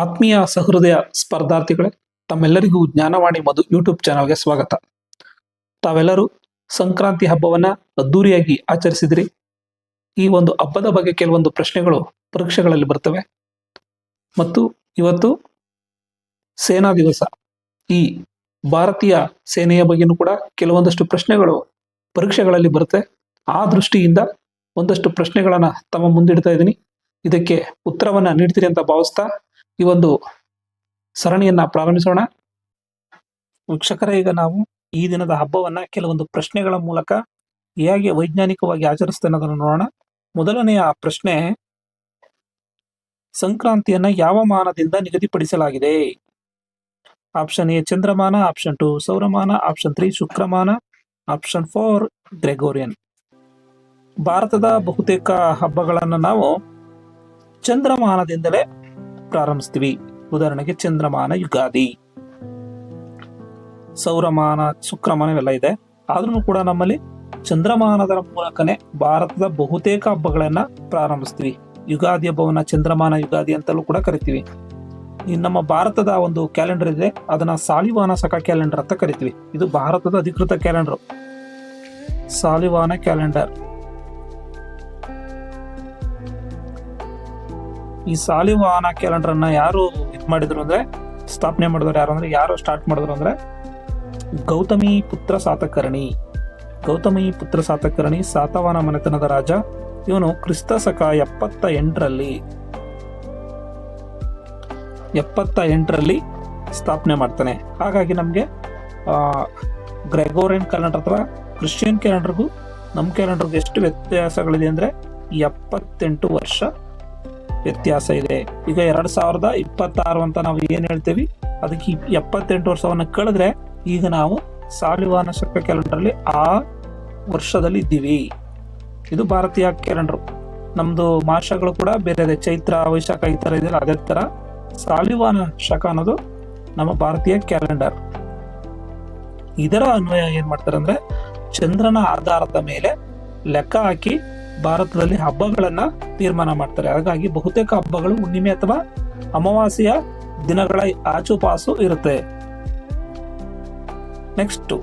ಆತ್ಮೀಯ ಸಹೃದಯ ಸ್ಪರ್ಧಾರ್ಥಿಗಳೇ, ತಮ್ಮೆಲ್ಲರಿಗೂ ಜ್ಞಾನವಾಣಿ ಮಧು ಯೂಟ್ಯೂಬ್ ಚಾನಲ್ಗೆ ಸ್ವಾಗತ. ತಾವೆಲ್ಲರೂ ಸಂಕ್ರಾಂತಿ ಹಬ್ಬವನ್ನ ಅದ್ದೂರಿಯಾಗಿ ಆಚರಿಸಿದ್ರಿ. ಈ ಒಂದು ಹಬ್ಬದ ಬಗ್ಗೆ ಕೆಲವೊಂದು ಪ್ರಶ್ನೆಗಳು ಪರೀಕ್ಷೆಗಳಲ್ಲಿ ಬರ್ತವೆ ಮತ್ತು ಇವತ್ತು ಸೇನಾ ದಿವಸ. ಈ ಭಾರತೀಯ ಸೇನೆಯ ಬಗ್ಗೆನೂ ಕೂಡ ಕೆಲವೊಂದಷ್ಟು ಪ್ರಶ್ನೆಗಳು ಪರೀಕ್ಷೆಗಳಲ್ಲಿ ಬರುತ್ತೆ. ಆ ದೃಷ್ಟಿಯಿಂದ ಒಂದಷ್ಟು ಪ್ರಶ್ನೆಗಳನ್ನ ತಮ್ಮ ಮುಂದಿಡ್ತಾ ಇದ್ದೀನಿ. ಇದಕ್ಕೆ ಉತ್ತರವನ್ನ ನೀಡ್ತೀರಿ ಅಂತ ಭಾವಿಸ್ತಾ ಈ ಒಂದು ಸರಣಿಯನ್ನ ಪ್ರಾರಂಭಿಸೋಣ. ವೀಕ್ಷಕರೇ, ಈಗ ನಾವು ಈ ದಿನದ ಹಬ್ಬವನ್ನ ಕೆಲವೊಂದು ಪ್ರಶ್ನೆಗಳ ಮೂಲಕ ಹೇಗೆ ವೈಜ್ಞಾನಿಕವಾಗಿ ಆಚರಿಸ್ತೇನೆ ಅನ್ನೋದನ್ನು ನೋಡೋಣ. ಮೊದಲನೆಯ ಪ್ರಶ್ನೆ, ಸಂಕ್ರಾಂತಿಯನ್ನ ಯಾವ ಮಾನದಿಂದ ನಿಗದಿಪಡಿಸಲಾಗಿದೆ? ಆಪ್ಷನ್ ಎ ಚಂದ್ರಮಾನ, ಆಪ್ಷನ್ 2 ಸೌರಮಾನ, ಆಪ್ಷನ್ 3 ಶುಕ್ರಮಾನ, ಆಪ್ಷನ್ 4 ಗ್ರೆಗೋರಿಯನ್. ಭಾರತದ ಬಹುತೇಕ ಹಬ್ಬಗಳನ್ನು ನಾವು ಚಂದ್ರಮಾನದಿಂದಲೇ ಪ್ರಾರಂಭಿಸ್ತೀವಿ. ಉದಾಹರಣೆಗೆ ಚಂದ್ರಮಾನ, ಯುಗಾದಿ, ಸೌರಮಾನ, ಶುಕ್ರಮಾನ ಇವೆಲ್ಲ ಇದೆ. ಆದ್ರೂ ಕೂಡ ನಮ್ಮಲ್ಲಿ ಚಂದ್ರಮಾನದ ಮೂಲಕನೇ ಭಾರತದ ಬಹುತೇಕ ಹಬ್ಬಗಳನ್ನ ಪ್ರಾರಂಭಿಸ್ತೀವಿ. ಯುಗಾದಿ ಹಬ್ಬವನ್ನ ಚಂದ್ರಮಾನ ಯುಗಾದಿ ಅಂತಲೂ ಕೂಡ ಕರಿತೀವಿ. ಈ ನಮ್ಮ ಭಾರತದ ಒಂದು ಕ್ಯಾಲೆಂಡರ್ ಇದೆ, ಅದನ್ನ ಸಾಲಿವಾನ ಶಕ ಕ್ಯಾಲೆಂಡರ್ ಅಂತ ಕರಿತೀವಿ. ಇದು ಭಾರತದ ಅಧಿಕೃತ ಕ್ಯಾಲೆಂಡರ್, ಸಾಲಿವಾನ ಕ್ಯಾಲೆಂಡರ್. ಈ ಸಾಲಿವಾನ ಕ್ಯಾಲೆಂಡರ್ ಅನ್ನ ಯಾರು ಮಾಡಿದ್ರು ಅಂದ್ರೆ, ಸ್ಥಾಪನೆ ಮಾಡಿದ್ರು ಯಾರು ಸ್ಟಾರ್ಟ್ ಮಾಡಿದ್ರು ಅಂದ್ರೆ ಗೌತಮಿ ಪುತ್ರ ಸಾತಕರ್ಣಿ. ಗೌತಮಿ ಪುತ್ರ ಸಾತಕರ್ಣಿ ಸಾತವಾಹನ ಮನೆತನದ ರಾಜ. ಇವನು ಕ್ರಿಸ್ತ ಶಕ 78ರಲ್ಲಿ ಸ್ಥಾಪನೆ ಮಾಡ್ತಾನೆ. ಹಾಗಾಗಿ ನಮ್ಗೆ ಗ್ರೆಗೋರಿಯನ್ ಕ್ಯಾಲೆಂಡರ್ ಅಥವಾ ಕ್ರಿಶ್ಚಿಯನ್ ಕ್ಯಾಲೆಂಡರ್ಗೂ ನಮ್ಮ ಕ್ಯಾಲೆಂಡರ್ಗೂ ಎಷ್ಟು ವ್ಯತ್ಯಾಸಗಳಿದೆ ಅಂದ್ರೆ 78 ವರ್ಷ ವ್ಯತ್ಯಾಸ ಇದೆ. ಈಗ 2026 ಅಂತ ನಾವು ಏನ್ ಹೇಳ್ತೇವಿ, ಅದಕ್ಕೆ 78 ವರ್ಷವನ್ನ ಕಳೆದ್ರೆ ಈಗ ನಾವು ಸಾಲಿವಾನ ಶಕ ಕ್ಯಾಲೆಂಡರ್ ಅಲ್ಲಿ ಆ ವರ್ಷದಲ್ಲಿ ಇದ್ದೀವಿ. ಇದು ಭಾರತೀಯ ಕ್ಯಾಲೆಂಡರ್. ನಮ್ದು ಮಾಸಗಳು ಕೂಡ ಬೇರೆ ಇದೆ, ಚೈತ್ರ, ವೈಶಾಖ ಈ ತರ ಇದೆ. ಅದೇ ತರ ಸಾಲಿವಾನ ಶಕ ಅನ್ನೋದು ನಮ್ಮ ಭಾರತೀಯ ಕ್ಯಾಲೆಂಡರ್. ಇದರ ಅನ್ವಯ ಏನ್ ಮಾಡ್ತಾರೆ ಅಂದ್ರೆ, ಚಂದ್ರನ ಆಧಾರದ ಮೇಲೆ ಲೆಕ್ಕ ಹಾಕಿ ಭಾರತದಲ್ಲಿ ಹಬ್ಬಗಳನ್ನ ತೀರ್ಮಾನ ಮಾಡ್ತಾರೆ. ಹಾಗಾಗಿ ಬಹುತೇಕ ಹಬ್ಬಗಳು ಹುಣ್ಣಿಮೆ ಅಥವಾ ಅಮಾವಾಸ್ಯೆಯ ದಿನಗಳ ಆಚುಪಾಸು ಇರುತ್ತೆ. ನೆಕ್ಸ್ಟ್,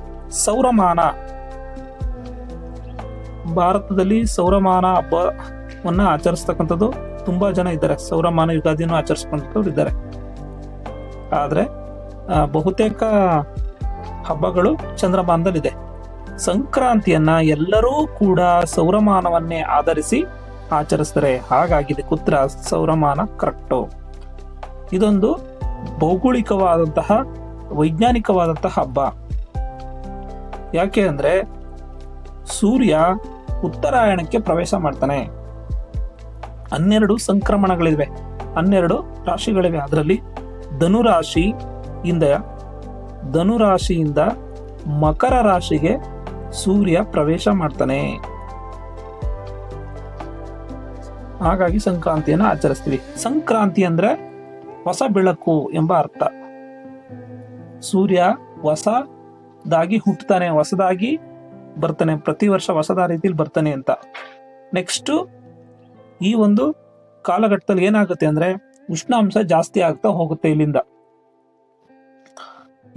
ಸೌರಮಾನ. ಭಾರತದಲ್ಲಿ ಸೌರಮಾನ ಹಬ್ಬವನ್ನ ಆಚರಿಸ್ತಕ್ಕಂಥದ್ದು ತುಂಬಾ ಜನ ಇದ್ದಾರೆ. ಸೌರಮಾನ ಯುಗಾದಿನೂ ಆಚರಿಸ್ಕೊಂಡವ್ರು ಇದ್ದಾರೆ. ಆದ್ರೆ ಬಹುತೇಕ ಹಬ್ಬಗಳು ಚಂದ್ರಮಾನದಲ್ಲಿದೆ. ಸಂಕ್ರಾಂತಿಯನ್ನ ಎಲ್ಲರೂ ಕೂಡ ಸೌರಮಾನವನ್ನೇ ಆಧರಿಸಿ ಆಚರಿಸ್ತಾರೆ. ಹಾಗಾಗಿ ಇದಕ್ಕೆ ಉತ್ತರ ಸೌರಮಾನ ಕರೆಕ್ಟು. ಇದೊಂದು ಭೌಗೋಳಿಕವಾದಂತಹ ವೈಜ್ಞಾನಿಕವಾದಂತಹ ಹಬ್ಬ. ಯಾಕೆ ಅಂದ್ರೆ ಸೂರ್ಯ ಉತ್ತರಾಯಣಕ್ಕೆ ಪ್ರವೇಶ ಮಾಡ್ತಾನೆ. 12 ಸಂಕ್ರಮಣಗಳಿವೆ, 12 ರಾಶಿಗಳಿವೆ. ಅದರಲ್ಲಿ ಧನುರಾಶಿಯಿಂದ ಮಕರ ರಾಶಿಗೆ ಸೂರ್ಯ ಪ್ರವೇಶ ಮಾಡ್ತಾನೆ. ಹಾಗಾಗಿ ಸಂಕ್ರಾಂತಿಯನ್ನು ಆಚರಿಸ್ತೀವಿ. ಸಂಕ್ರಾಂತಿ ಅಂದ್ರೆ ಹೊಸ ಬೆಳಕು ಎಂಬ ಅರ್ಥ. ಸೂರ್ಯ ಹೊಸದಾಗಿ ಹುಟ್ಟುತ್ತಾನೆ, ಹೊಸದಾಗಿ ಬರ್ತಾನೆ, ಪ್ರತಿ ವರ್ಷ ಹೊಸದ ರೀತಿಯಲ್ಲಿ ಬರ್ತಾನೆ ಅಂತ. ನೆಕ್ಸ್ಟ್, ಈ ಒಂದು ಕಾಲಘಟ್ಟದಲ್ಲಿ ಏನಾಗುತ್ತೆ ಅಂದ್ರೆ ಉಷ್ಣಾಂಶ ಜಾಸ್ತಿ ಆಗ್ತಾ ಹೋಗುತ್ತೆ.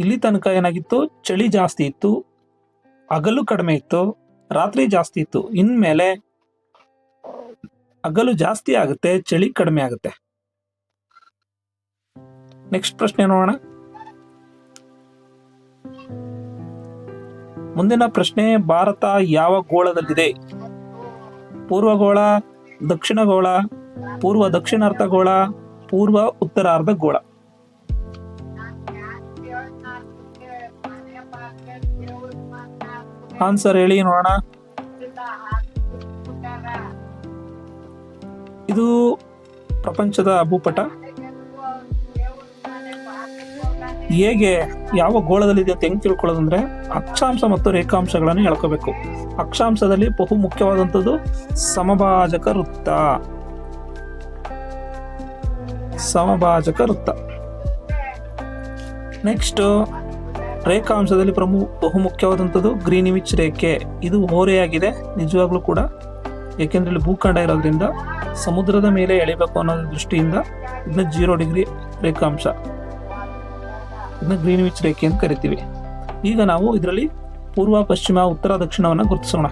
ಇಲ್ಲಿ ತನಕ ಏನಾಗಿತ್ತು, ಚಳಿ ಜಾಸ್ತಿ ಇತ್ತು, ಹಗಲು ಕಡಿಮೆ ಇತ್ತು, ರಾತ್ರಿ ಜಾಸ್ತಿ ಇತ್ತು. ಇನ್ಮೇಲೆ ಹಗಲು ಜಾಸ್ತಿ ಆಗುತ್ತೆ, ಚಳಿ ಕಡಿಮೆ ಆಗುತ್ತೆ. ನೆಕ್ಸ್ಟ್ ಪ್ರಶ್ನೆ ನೋಡೋಣ. ಮುಂದಿನ ಪ್ರಶ್ನೆ, ಭಾರತ ಯಾವ ಗೋಳದಲ್ಲಿದೆ? ಪೂರ್ವಗೋಳ, ದಕ್ಷಿಣ ಗೋಳ, ಪೂರ್ವ ದಕ್ಷಿಣಾರ್ಧ ಗೋಳ, ಪೂರ್ವ ಉತ್ತರಾರ್ಧ ಗೋಳ? ಆನ್ಸರ್ ಹೇಳಿ ನೋಡೋಣ. ಇದು ಪ್ರಪಂಚದ ಭೂಪಟ. ಹೇಗೆ ಯಾವ ಗೋಳದಲ್ಲಿದೆ ಅಂತ ಹೆಂಗ್ ತಿಳ್ಕೊಳ್ಳೋದಂದ್ರೆ, ಅಕ್ಷಾಂಶ ಮತ್ತು ರೇಖಾಂಶಗಳನ್ನು ಹೇಳ್ಕೋಬೇಕು. ಅಕ್ಷಾಂಶದಲ್ಲಿ ಬಹು ಮುಖ್ಯವಾದಂಥದ್ದು ಸಮಭಾಜಕ ವೃತ್ತ. ನೆಕ್ಸ್ಟ್, ರೇಖಾಂಶದಲ್ಲಿ ಬಹು ಮುಖ್ಯವಾದಂಥದ್ದು ಗ್ರೀನ್ವಿಚ್ ರೇಖೆ. ಇದು ಓರೆಯಾಗಿದೆ ನಿಜವಾಗ್ಲೂ ಕೂಡ, ಏಕೆಂದ್ರೆ ಇಲ್ಲಿ ಭೂಖಂಡ ಇರೋದ್ರಿಂದ ಸಮುದ್ರದ ಮೇಲೆ ಎಳಿಬೇಕು ಅನ್ನೋ ದೃಷ್ಟಿಯಿಂದ ಇದನ್ನ 0 ಡಿಗ್ರಿ ರೇಖಾಂಶ, ಇದನ್ನ ಗ್ರೀನ್ವಿಚ್ ರೇಖೆ ಅಂತ ಕರಿತೀವಿ. ಈಗ ನಾವು ಇದರಲ್ಲಿ ಪೂರ್ವ, ಪಶ್ಚಿಮ, ಉತ್ತರ, ದಕ್ಷಿಣವನ್ನು ಗುರುತಿಸೋಣ.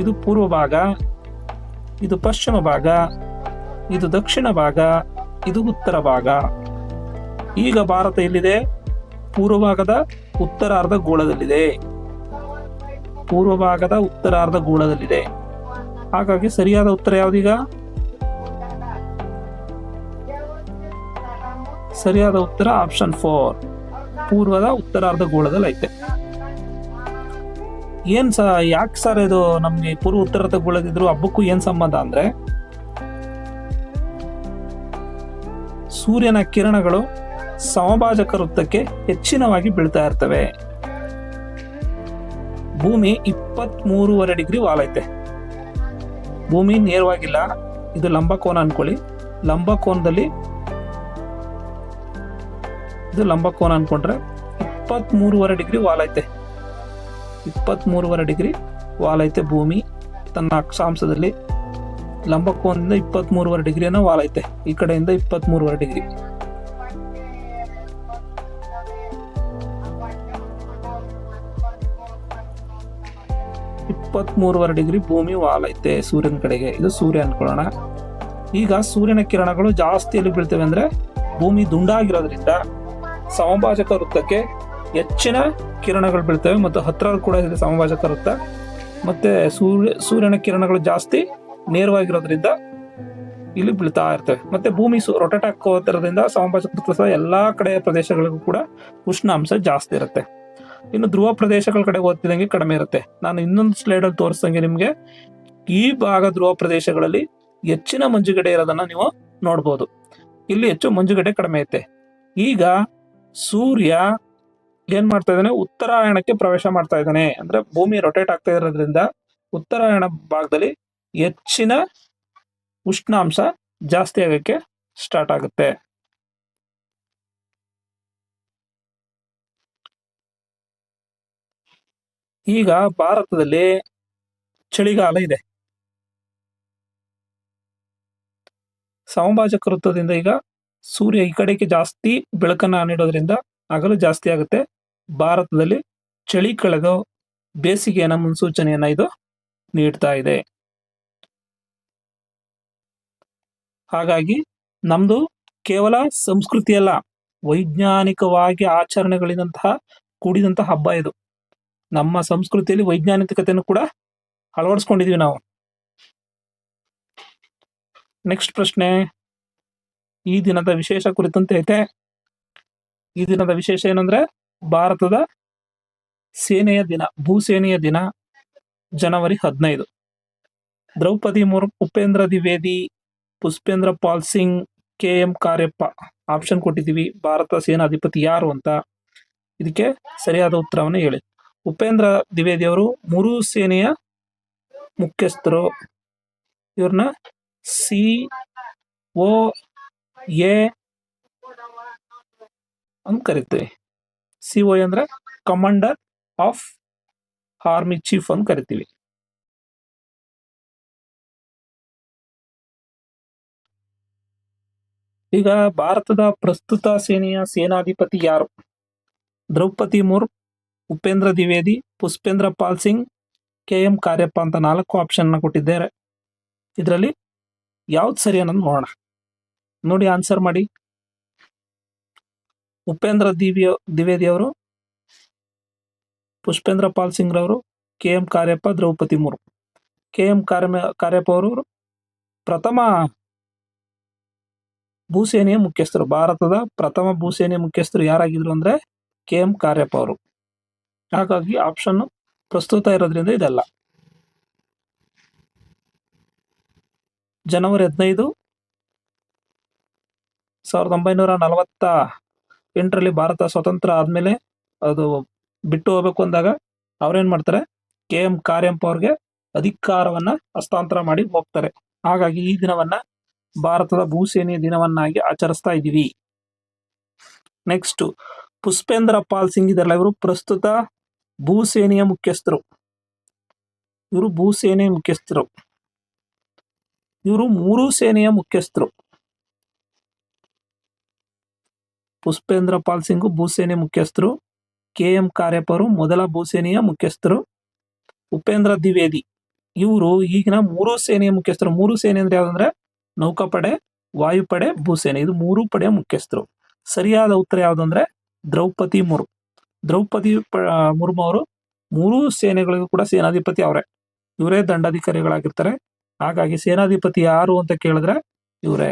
ಇದು ಪೂರ್ವ ಭಾಗ, ಇದು ಪಶ್ಚಿಮ ಭಾಗ, ಇದು ದಕ್ಷಿಣ ಭಾಗ, ಇದು ಉತ್ತರ ಭಾಗ. ಈಗ ಭಾರತ ಎಲ್ಲಿದೆ? ಪೂರ್ವ ಭಾಗದ ಉತ್ತರಾರ್ಧ ಗೋಳದಲ್ಲಿದೆ. ಪೂರ್ವ ಭಾಗದ ಉತ್ತರಾರ್ಧ ಗೋಳದಲ್ಲಿದೆ. ಹಾಗಾಗಿ ಸರಿಯಾದ ಉತ್ತರ ಯಾವ್ದೀಗ? ಸರಿಯಾದ ಉತ್ತರ ಆಪ್ಷನ್ 4, ಪೂರ್ವದ ಉತ್ತರಾರ್ಧ ಗೋಳದಲ್ಲಿ ಐತೆ. ಏನ್ ಯಾಕೆ ಸರ್ ಇದು ನಮ್ಗೆ ಪೂರ್ವ ಉತ್ತರಾರ್ಧ ಗೋಳದಿದ್ರು ಹಬ್ಬಕ್ಕೂ ಏನ್ ಸಂಬಂಧ ಅಂದ್ರೆ, ಸೂರ್ಯನ ಕಿರಣಗಳು ಸಮಭಾಜಕ ವೃತ್ತಕ್ಕೆ ಹೆಚ್ಚಿನವಾಗಿ ಬೀಳ್ತಾ ಇರ್ತವೆ. ಭೂಮಿ 23.5 ಡಿಗ್ರಿ ವಾಲೈತೆ. ಭೂಮಿ ನೇರವಾಗಿಲ್ಲ, ಇದು ಲಂಬಕೋನ ಅನ್ಕೊಳ್ಳಿ. ಲಂಬಕೋನದಲ್ಲಿ ಇದು ಲಂಬಕೋನ ಅನ್ಕೊಂಡ್ರೆ 23.5 ಡಿಗ್ರಿ ವಾಲೈತೆ. 23.5 ಡಿಗ್ರಿ ವಾಲೈತೆ ಭೂಮಿ ತನ್ನ ಅಕ್ಷಾಂಶದಲ್ಲಿ. ಲಂಬಕೋನದಿಂದ 23.5 ಡಿಗ್ರಿಯನ್ನು ವಾಲೈತೆ. ಈ ಕಡೆಯಿಂದ 23.5 ಡಿಗ್ರಿ. ಡಿಗ್ರಿ ಭೂಮಿ ವಾಲೈತೆ ಸೂರ್ಯನ ಕಡೆಗೆ. ಇದು ಸೂರ್ಯ ಅನ್ಕೊಳ್ಳೋಣ. ಈಗ ಸೂರ್ಯನ ಕಿರಣಗಳು ಜಾಸ್ತಿ ಎಲ್ಲಿ ಬೀಳ್ತವೆ ಅಂದ್ರೆ, ಭೂಮಿ ದುಂಡಾಗಿರೋದ್ರಿಂದ ಸಮಭಾಜಕ ವೃತ್ತಕ್ಕೆ ಹೆಚ್ಚಿನ ಕಿರಣಗಳು ಬೀಳ್ತವೆ ಮತ್ತು ಹತ್ರ ಕೂಡ ಇದೆ ಸಮಭಾಜಕ ವೃತ್ತ. ಮತ್ತೆ ಸೂರ್ಯನ ಕಿರಣಗಳು ಜಾಸ್ತಿ ನೇರವಾಗಿರೋದ್ರಿಂದ ಇಲ್ಲಿ ಬೀಳ್ತಾ ಇರ್ತವೆ. ಮತ್ತೆ ಭೂಮಿ ರೊಟೇಟ್ ಹಾಕೋದ್ರಿಂದ ಸಮಭಾಜಕ ವೃತ್ತ ಎಲ್ಲಾ ಕಡೆಯ ಪ್ರದೇಶಗಳಿಗೂ ಕೂಡ ಉಷ್ಣಾಂಶ ಜಾಸ್ತಿ ಇರುತ್ತೆ. ಇನ್ನು ಧ್ರುವ ಪ್ರದೇಶಗಳ ಕಡೆ ಓದ್ತಿದಂಗೆ ಕಡಿಮೆ ಇರುತ್ತೆ. ನಾನು ಇನ್ನೊಂದು ಸ್ಲೈಡ್ ಅಲ್ಲಿ ತೋರಿಸ್ದಂಗೆ ನಿಮ್ಗೆ ಈ ಭಾಗ ಧ್ರುವ ಪ್ರದೇಶಗಳಲ್ಲಿ ಹೆಚ್ಚಿನ ಮಂಜುಗಡ್ಡೆ ಇರೋದನ್ನ ನೀವು ನೋಡ್ಬೋದು. ಇಲ್ಲಿ ಹೆಚ್ಚು ಮಂಜುಗಡ್ಡೆ ಕಡಿಮೆ ಐತೆ. ಈಗ ಸೂರ್ಯ ಏನ್ ಮಾಡ್ತಾ ಇದ್ದಾನೆ? ಉತ್ತರಾಯಣಕ್ಕೆ ಪ್ರವೇಶ ಮಾಡ್ತಾ ಇದ್ದಾನೆ. ಅಂದ್ರೆ ಭೂಮಿ ರೊಟೇಟ್ ಆಗ್ತಾ ಇರೋದ್ರಿಂದ ಉತ್ತರಾಯಣ ಭಾಗದಲ್ಲಿ ಹೆಚ್ಚಿನ ಉಷ್ಣಾಂಶ ಜಾಸ್ತಿ ಆಗಕ್ಕೆ ಸ್ಟಾರ್ಟ್ ಆಗುತ್ತೆ. ಈಗ ಭಾರತದಲ್ಲಿ ಚಳಿಗಾಲ ಇದೆ. ಸಮಭಾಜಕ ವೃತ್ತದಿಂದ ಈಗ ಸೂರ್ಯ ಈ ಕಡೆಗೆ ಜಾಸ್ತಿ ಬೆಳಕನ್ನ ನೀಡೋದ್ರಿಂದ ಹಗಲು ಜಾಸ್ತಿ ಆಗುತ್ತೆ. ಭಾರತದಲ್ಲಿ ಚಳಿ ಕಳೆದು ಬೇಸಿಗೆಯನ್ನ ಮುನ್ಸೂಚನೆಯನ್ನ ಇದು ನೀಡ್ತಾ ಇದೆ. ಹಾಗಾಗಿ ನಮ್ದು ಕೇವಲ ಸಂಸ್ಕೃತಿ ಅಲ್ಲ, ವೈಜ್ಞಾನಿಕವಾಗಿ ಆಚರಣೆಗಳಿಂದಂತಹ ಕೂಡಿದಂತಹ ಹಬ್ಬ ಇದು. ನಮ್ಮ ಸಂಸ್ಕೃತಿಯಲ್ಲಿ ವೈಜ್ಞಾನಿಕತೆಯನ್ನು ಕೂಡ ಅಳವಡಿಸ್ಕೊಂಡಿದೀವಿ ನಾವು. ನೆಕ್ಸ್ಟ್ ಪ್ರಶ್ನೆ, ಈ ದಿನದ ವಿಶೇಷ ಕುರಿತಂತೆ ಐತೆ. ಈ ದಿನದ ವಿಶೇಷ ಏನಂದ್ರೆ, ಭಾರತದ ಸೇನೆಯ ದಿನ, ಭೂಸೇನೆಯ ದಿನ, ಜನವರಿ 15. ದ್ರೌಪದಿ ಮುರ್ಮು, ಉಪೇಂದ್ರ ದ್ವಿವೇದಿ, ಪುಷ್ಪೇಂದ್ರ ಪಾಲ್ ಸಿಂಗ್, KM ಕಾರ್ಯಪ್ಪ ಆಪ್ಷನ್ ಕೊಟ್ಟಿದ್ದೀವಿ. ಭಾರತ ಸೇನಾಧಿಪತಿ ಯಾರು ಅಂತ. ಇದಕ್ಕೆ ಸರಿಯಾದ ಉತ್ತರವನ್ನು ಹೇಳಿ. ಉಪೇಂದ್ರ ದ್ವಿವೇದಿ ಅವರು ಮೂರು ಸೇನೆಯ ಮುಖ್ಯಸ್ಥರು. ಇವ್ರನ್ನ COA ಅಂತ ಕರಿತೀವಿ. COA ಅಂದ್ರೆ ಕಮಾಂಡರ್ ಆಫ್ ಆರ್ಮಿ ಚೀಫ್ ಅಂತ ಕರಿತೀವಿ. ಈಗ ಭಾರತದ ಪ್ರಸ್ತುತ ಸೇನೆಯ ಸೇನಾಧಿಪತಿ ಯಾರು? ದ್ರೌಪದಿ ಮುರ್ಮು, ಉಪೇಂದ್ರ ದ್ವಿವೇದಿ, ಪುಷ್ಪೇಂದ್ರ ಪಾಲ್ ಸಿಂಗ್, KM ಕಾರ್ಯಪ್ಪ ಅಂತ 4 ಆಪ್ಷನ್ ಕೊಟ್ಟಿದ್ದಾರೆ. ಇದರಲ್ಲಿ ಯಾವ್ದು ಸರಿ ಅನ್ನೋದು ನೋಡೋಣ. ನೋಡಿ, ಆನ್ಸರ್ ಮಾಡಿ. ಉಪೇಂದ್ರ ದ್ವಿವೇದಿ ಅವರು, ಪುಷ್ಪೇಂದ್ರ ಪಾಲ್ ಸಿಂಗ್ ರವರು, KM ಕಾರ್ಯಪ್ಪ, ದ್ರೌಪದಿ ಮುರ್ಮು. KM ಕಾರ್ಯಪ್ಪ ಅವರು ಪ್ರಥಮ ಭೂಸೇನೆಯ ಮುಖ್ಯಸ್ಥರು. ಭಾರತದ ಪ್ರಥಮ ಭೂಸೇನೆಯ ಮುಖ್ಯಸ್ಥರು ಯಾರಾಗಿದ್ರು ಅಂದ್ರೆ KM ಕಾರ್ಯಪ್ಪ ಅವರು. ಹಾಗಾಗಿ ಆಪ್ಷನ್ ಪ್ರಸ್ತುತ ಇರೋದ್ರಿಂದ ಇದೆಲ್ಲ. ಜನವರಿ 15, 1948ರಲ್ಲಿ ಭಾರತ ಸ್ವತಂತ್ರ ಆದ್ಮೇಲೆ ಅದು ಬಿಟ್ಟು ಹೋಗ್ಬೇಕು ಅಂದಾಗ ಅವ್ರೇನ್ ಮಾಡ್ತಾರೆ, KM ಕಾರ್ಯಪ್ಪ ಅವ್ರಿಗೆ ಅಧಿಕಾರವನ್ನ ಹಸ್ತಾಂತರ ಮಾಡಿ ಹೋಗ್ತಾರೆ. ಹಾಗಾಗಿ ಈ ದಿನವನ್ನ ಭಾರತದ ಭೂಸೇನೆಯ ದಿನವನ್ನಾಗಿ ಆಚರಿಸ್ತಾ ಇದ್ದೀವಿ. ನೆಕ್ಸ್ಟ್, ಪುಷ್ಪೇಂದ್ರ ಪಾಲ್ ಸಿಂಗ್ ಇದರಲ್ಲ, ಇವರು ಪ್ರಸ್ತುತ ಭೂಸೇನೆಯ ಮುಖ್ಯಸ್ಥರು. ಇವರು ಭೂಸೇನೆಯ ಮುಖ್ಯಸ್ಥರು. ಇವರು ಮೂರು ಸೇನೆಯ ಮುಖ್ಯಸ್ಥರು. ಪುಷ್ಪೇಂದ್ರ ಪಾಲ್ ಸಿಂಗ್ ಭೂಸೇನೆ ಮುಖ್ಯಸ್ಥರು, KM ಕಾರ್ಯಪ್ಪ ಅವರು ಮೊದಲ ಭೂಸೇನೆಯ ಮುಖ್ಯಸ್ಥರು, ಉಪೇಂದ್ರ ದ್ವಿವೇದಿ ಇವರು ಈಗಿನ ಮೂರು ಸೇನೆಯ ಮುಖ್ಯಸ್ಥರು. ಮೂರು ಸೇನೆ ಅಂದ್ರೆ ಯಾವ್ದಂದ್ರೆ ನೌಕಾಪಡೆ, ವಾಯುಪಡೆ, ಭೂಸೇನೆ, ಇದು ಮೂರು ಪಡೆಯ ಮುಖ್ಯಸ್ಥರು. ಸರಿಯಾದ ಉತ್ತರ ಯಾವ್ದಂದ್ರೆ ದ್ರೌಪದಿ ಮುರ್ಮು. ದ್ರೌಪದಿ ಮುರ್ಮು ಅವರು ಮೂರು ಸೇನೆಗಳಿಗೂ ಕೂಡ ಸೇನಾಧಿಪತಿ ಅವರೇ, ಇವರೇ ದಂಡಾಧಿಕಾರಿಗಳಾಗಿರ್ತಾರೆ. ಹಾಗಾಗಿ ಸೇನಾಧಿಪತಿ ಯಾರು ಅಂತ ಕೇಳಿದ್ರೆ ಇವರೇ.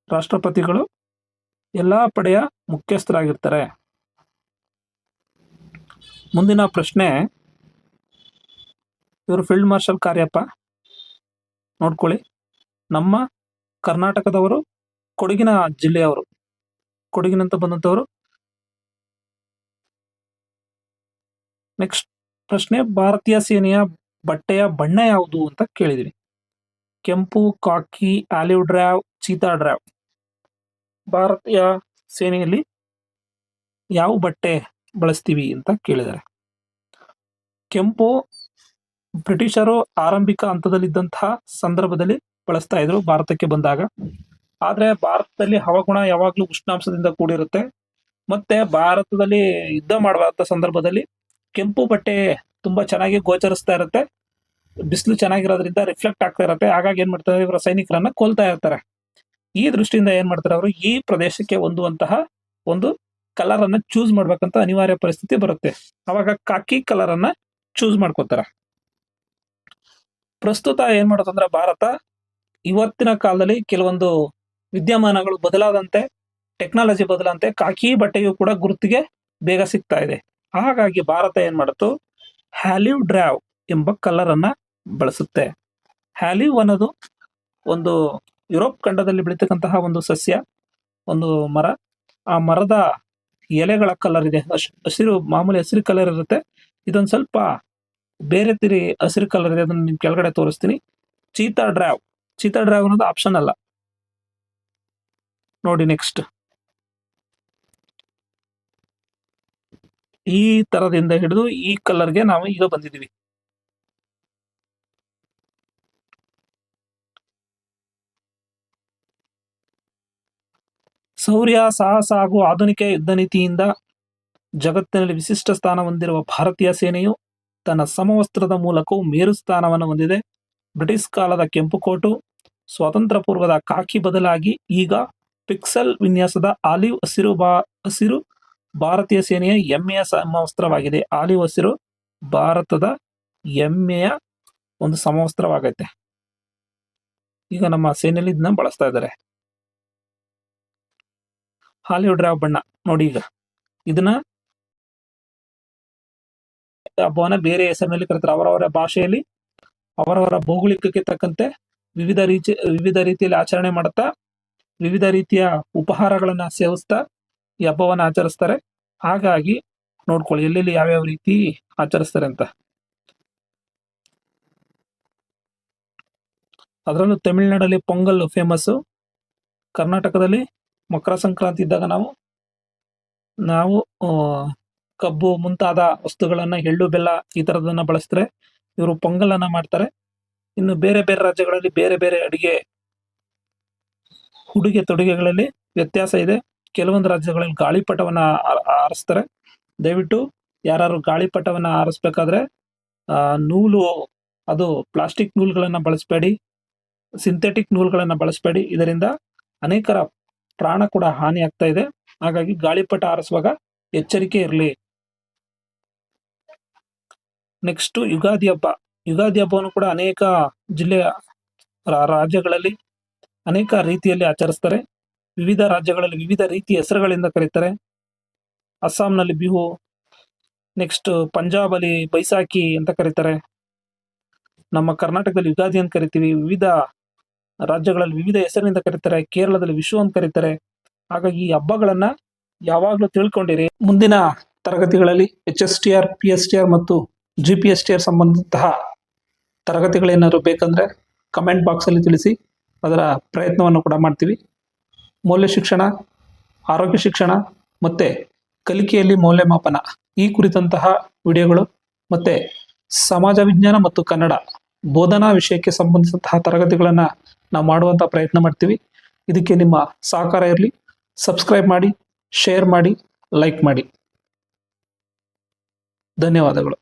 ರಾಷ್ಟ್ರಪತಿಗಳು ಎಲ್ಲಾ ಪಡೆಯ ಮುಖ್ಯಸ್ಥರಾಗಿರ್ತಾರೆ. ಮುಂದಿನ ಪ್ರಶ್ನೆ, ಇವರು ಫೀಲ್ಡ್ ಮಾರ್ಷಲ್ ಕಾರ್ಯಪ್ಪ. ನೋಡ್ಕೊಳ್ಳಿ, ನಮ್ಮ ಕರ್ನಾಟಕದವರು, ಕೊಡಗಿನ ಜಿಲ್ಲೆಯವರು, ಕೊಡಗಿನಂತ ಬಂದಂತವರು. ನೆಕ್ಸ್ಟ್ ಪ್ರಶ್ನೆ, ಭಾರತೀಯ ಸೇನೆಯ ಬಟ್ಟೆಯ ಬಣ್ಣ ಯಾವುದು ಅಂತ ಕೇಳಿದೀವಿ. ಕೆಂಪು, ಕಾಕಿ, ಆಲಿವ್ ಡ್ರಾವ್, ಚೀತಾ ಡ್ರಾವ್. ಭಾರತೀಯ ಸೇನೆಯಲ್ಲಿ ಯಾವ ಬಟ್ಟೆ ಬಳಸ್ತೀವಿ ಅಂತ ಕೇಳಿದ್ದಾರೆ. ಕೆಂಪು ಬ್ರಿಟಿಷರು ಆರಂಭಿಕ ಹಂತದಲ್ಲಿದ್ದಂತಹ ಸಂದರ್ಭದಲ್ಲಿ ಬಳಸ್ತಾ ಇದ್ರು ಭಾರತಕ್ಕೆ ಬಂದಾಗ. ಆದ್ರೆ ಭಾರತದಲ್ಲಿ ಹವಾಗುಣ ಯಾವಾಗ್ಲೂ ಉಷ್ಣಾಂಶದಿಂದ ಕೂಡಿರುತ್ತೆ. ಮತ್ತೆ ಭಾರತದಲ್ಲಿ ಯುದ್ಧ ಮಾಡುವಂತ ಸಂದರ್ಭದಲ್ಲಿ ಕೆಂಪು ಬಟ್ಟೆ ತುಂಬಾ ಚೆನ್ನಾಗಿ ಗೋಚರಿಸ್ತಾ ಇರುತ್ತೆ. ಬಿಸಿಲು ಚೆನ್ನಾಗಿರೋದ್ರಿಂದ ರಿಫ್ಲೆಕ್ಟ್ ಆಗ್ತಾ ಇರುತ್ತೆ. ಹಾಗಾಗಿ ಏನ್ ಮಾಡ್ತಾರೆ, ಇವರ ಸೈನಿಕರನ್ನ ಕೊಲ್ತಾ ಇರ್ತಾರೆ. ಈ ದೃಷ್ಟಿಯಿಂದ ಏನ್ ಮಾಡ್ತಾರೆ, ಅವರು ಈ ಪ್ರದೇಶಕ್ಕೆ ಹೊಂದುವಂತಹ ಒಂದು ಕಲರ್ ಅನ್ನ ಚೂಸ್ ಮಾಡ್ಬೇಕಂತ ಅನಿವಾರ್ಯ ಪರಿಸ್ಥಿತಿ ಬರುತ್ತೆ. ಅವಾಗ ಕಾಕಿ ಕಲರ್ ಅನ್ನ ಚೂಸ್ ಮಾಡ್ಕೋತಾರೆ. ಪ್ರಸ್ತುತ ಏನ್ ಮಾಡುತ್ತಂದ್ರೆ ಭಾರತ ಇವತ್ತಿನ ಕಾಲದಲ್ಲಿ ಕೆಲವೊಂದು ವಿದ್ಯಮಾನಗಳು ಬದಲಾದಂತೆ, ಟೆಕ್ನಾಲಜಿ ಬದಲಾದಂತೆ ಕಾಕಿ ಬಟ್ಟೆಯು ಕೂಡ ಗುರುತಿಗೆ ಬೇಗ ಸಿಗ್ತಾ ಇದೆ. ಹಾಗಾಗಿ ಭಾರತ ಏನ್ ಮಾಡುತ್ತು, ಹ್ಯಾಲಿವ್ ಡ್ರಾವ್ ಎಂಬ ಕಲರ್ ಅನ್ನ ಬಳಸುತ್ತೆ. ಹ್ಯಾಲಿವ್ ಅನ್ನೋದು ಒಂದು ಯುರೋಪ್ ಖಂಡದಲ್ಲಿ ಬೆಳೀತಕ್ಕಂತಹ ಒಂದು ಸಸ್ಯ, ಒಂದು ಮರ. ಆ ಮರದ ಎಲೆಗಳ ಕಲರ್ ಇದೆ, ಹಸಿರು, ಮಾಮೂಲಿ ಹಸಿರು ಕಲರ್ ಇರುತ್ತೆ. ಇದೊಂದು ಸ್ವಲ್ಪ ಬೇರೆ ತಿರಿ ಹಸಿರು ಕಲರ್ ಇದೆ, ಅದನ್ನ ನಿಮ್ ಕೆಳಗಡೆ ತೋರಿಸ್ತೀನಿ. ಚೀತಾ ಡ್ರಾವ್, ಚೀತಾ ಡ್ರಾವ್ ಅನ್ನೋದು ಆಪ್ಷನ್ ಅಲ್ಲ ನೋಡಿ. ನೆಕ್ಸ್ಟ್, ಈ ತರದಿಂದ ಹಿಡಿದು ಈ ಕಲರ್ಗೆ ನಾವು ಈಗ ಬಂದಿದ್ದೀವಿ. ಶೌರ್ಯ, ಸಾಹಸ ಹಾಗೂ ಆಧುನಿಕ ಯುದ್ಧ ನೀತಿಯಿಂದ ಜಗತ್ತಿನಲ್ಲಿ ವಿಶಿಷ್ಟ ಸ್ಥಾನ ಹೊಂದಿರುವ ಭಾರತೀಯ ಸೇನೆಯು ತನ್ನ ಸಮವಸ್ತ್ರದ ಮೂಲಕವೂ ಮೇರು ಸ್ಥಾನವನ್ನು ಹೊಂದಿದೆ. ಬ್ರಿಟಿಷ್ ಕಾಲದ ಕೆಂಪು ಕೋಟು, ಸ್ವಾತಂತ್ರ್ಯ ಪೂರ್ವದ ಕಾಕಿ ಬದಲಾಗಿ ಈಗ ಪಿಕ್ಸೆಲ್ ವಿನ್ಯಾಸದ ಆಲಿವ್ ಹಸಿರು ಭಾರತೀಯ ಸೇನೆಯ ಹೆಮ್ಮೆಯ ಸಮವಸ್ತ್ರವಾಗಿದೆ. ಆಲಿವ್ ಹಸಿರು ಭಾರತದ ಹೆಮ್ಮೆಯ ಒಂದು ಸಮವಸ್ತ್ರವಾಗೈತೆ. ಈಗ ನಮ್ಮ ಸೇನೆಯಲ್ಲಿ ಇದನ್ನ ಬಳಸ್ತಾ ಇದ್ದಾರೆ. ಆಲಿವ್ ಡ್ರಾವ್ ಬಣ್ಣ ನೋಡಿ. ಈಗ ಇದನ್ನ ಹಬ್ಬವನ್ನ ಬೇರೆ ಹೆಸರಿನಲ್ಲಿ ಕರೀತಾರೆ. ಅವರವರ ಭಾಷೆಯಲ್ಲಿ, ಅವರವರ ಭೌಗೋಳಿಕಕ್ಕೆ ತಕ್ಕಂತೆ ವಿವಿಧ ರೀತಿಯಲ್ಲಿ ಆಚರಣೆ ಮಾಡುತ್ತಾ, ವಿವಿಧ ರೀತಿಯ ಉಪಹಾರಗಳನ್ನ ಸೇವಿಸ್ತಾ ಈ ಹಬ್ಬವನ್ನ ಆಚರಿಸ್ತಾರೆ. ಹಾಗಾಗಿ ನೋಡ್ಕೊಳ್ಳಿ ಎಲ್ಲೆಲ್ಲಿ ಯಾವ್ಯಾವ ರೀತಿ ಆಚರಿಸ್ತಾರೆ ಅಂತ. ಅದರಲ್ಲೂ ತಮಿಳುನಾಡಲ್ಲಿ ಪೊಂಗಲ್ ಫೇಮಸ್. ಕರ್ನಾಟಕದಲ್ಲಿ ಮಕರ ಸಂಕ್ರಾಂತಿ ಇದ್ದಾಗ ನಾವು ಕಬ್ಬು ಮುಂತಾದ ವಸ್ತುಗಳನ್ನ, ಎಳ್ಳು ಬೆಲ್ಲ ಈ ತರದನ್ನ ಬಳಸ್ತಾರೆ. ಇವರು ಪೊಂಗಲ್ ಅನ್ನ ಮಾಡ್ತಾರೆ. ಇನ್ನು ಬೇರೆ ಬೇರೆ ರಾಜ್ಯಗಳಲ್ಲಿ ಬೇರೆ ಬೇರೆ ಉಡುಗೆ ತೊಡುಗೆಗಳಲ್ಲಿ ವ್ಯತ್ಯಾಸ ಇದೆ. ಕೆಲವೊಂದು ರಾಜ್ಯಗಳಲ್ಲಿ ಗಾಳಿಪಟವನ್ನ ಆರಿಸ್ತಾರೆ. ದಯವಿಟ್ಟು ಯಾರು ಗಾಳಿಪಟವನ್ನ ಆರಿಸ್ಬೇಕಾದ್ರೆ ನೂಲು, ಅದು ಪ್ಲಾಸ್ಟಿಕ್ ನೂಲುಗಳನ್ನ ಬಳಸಬೇಡಿ, ಸಿಂಥೆಟಿಕ್ ನೂಲುಗಳನ್ನ ಬಳಸಬೇಡಿ. ಇದರಿಂದ ಅನೇಕರ ಪ್ರಾಣ ಕೂಡ ಹಾನಿ ಆಗ್ತಾ ಇದೆ. ಹಾಗಾಗಿ ಗಾಳಿಪಟ ಆರಿಸುವಾಗ ಎಚ್ಚರಿಕೆ ಇರಲಿ. ನೆಕ್ಸ್ಟ್, ಯುಗಾದಿ ಹಬ್ಬ. ಯುಗಾದಿ ಹಬ್ಬವನ್ನು ಕೂಡ ಅನೇಕ ಜಿಲ್ಲೆಯ ರಾಜ್ಯಗಳಲ್ಲಿ ಅನೇಕ ರೀತಿಯಲ್ಲಿ ಆಚರಿಸ್ತಾರೆ. ವಿವಿಧ ರಾಜ್ಯಗಳಲ್ಲಿ ವಿವಿಧ ರೀತಿಯ ಹೆಸರುಗಳಿಂದ ಕರೀತಾರೆ. ಅಸ್ಸಾಂನಲ್ಲಿ ಬಿಹು, ನೆಕ್ಸ್ಟ್ ಪಂಜಾಬ್ ಅಲ್ಲಿ ಬೈಸಾಖಿ ಅಂತ ಕರೀತಾರೆ. ನಮ್ಮ ಕರ್ನಾಟಕದಲ್ಲಿ ಯುಗಾದಿ ಅಂತ ಕರಿತೀವಿ. ವಿವಿಧ ರಾಜ್ಯಗಳಲ್ಲಿ ವಿವಿಧ ಹೆಸರಿನಿಂದ ಕರೀತಾರೆ. ಕೇರಳದಲ್ಲಿ ವಿಷು ಅಂತ ಕರೀತಾರೆ. ಹಾಗಾಗಿ ಈ ಹಬ್ಬಗಳನ್ನ ಯಾವಾಗ್ಲೂ ತಿಳ್ಕೊಂಡಿರಿ. ಮುಂದಿನ ತರಗತಿಗಳಲ್ಲಿ HSTR, PSTR ಮತ್ತು GPSTR ಸಂಬಂಧಿಸಿದಂತಹ ತರಗತಿಗಳೇನಾದ್ರು ಬೇಕಂದ್ರೆ ಕಮೆಂಟ್ ಬಾಕ್ಸ್ ಅಲ್ಲಿ ತಿಳಿಸಿ. ಅದರ ಪ್ರಯತ್ನವನ್ನು ಕೂಡ ಮಾಡ್ತೀವಿ. ಮೌಲ್ಯ ಶಿಕ್ಷಣ, ಆರೋಗ್ಯ ಶಿಕ್ಷಣ ಮತ್ತೆ ಕಲಿಕೆಯಲ್ಲಿ ಮೌಲ್ಯಮಾಪನ ಈ ಕುರಿತಂತಹ ವಿಡಿಯೋಗಳು ಮತ್ತೆ ಸಮಾಜ ವಿಜ್ಞಾನ ಮತ್ತು ಕನ್ನಡ ಬೋಧನಾ ವಿಷಯಕ್ಕೆ ಸಂಬಂಧಿಸಿದಂತಹ ತರಗತಿಗಳನ್ನ ನಾವು ಮಾಡುವಂತ ಪ್ರಯತ್ನ ಮಾಡ್ತೀವಿ. ಇದಕ್ಕೆ ನಿಮ್ಮ ಸಹಕಾರ ಇರಲಿ. ಸಬ್ಸ್ಕ್ರೈಬ್ ಮಾಡಿ, ಶೇರ್ ಮಾಡಿ, ಲೈಕ್ ಮಾಡಿ. ಧನ್ಯವಾದಗಳು.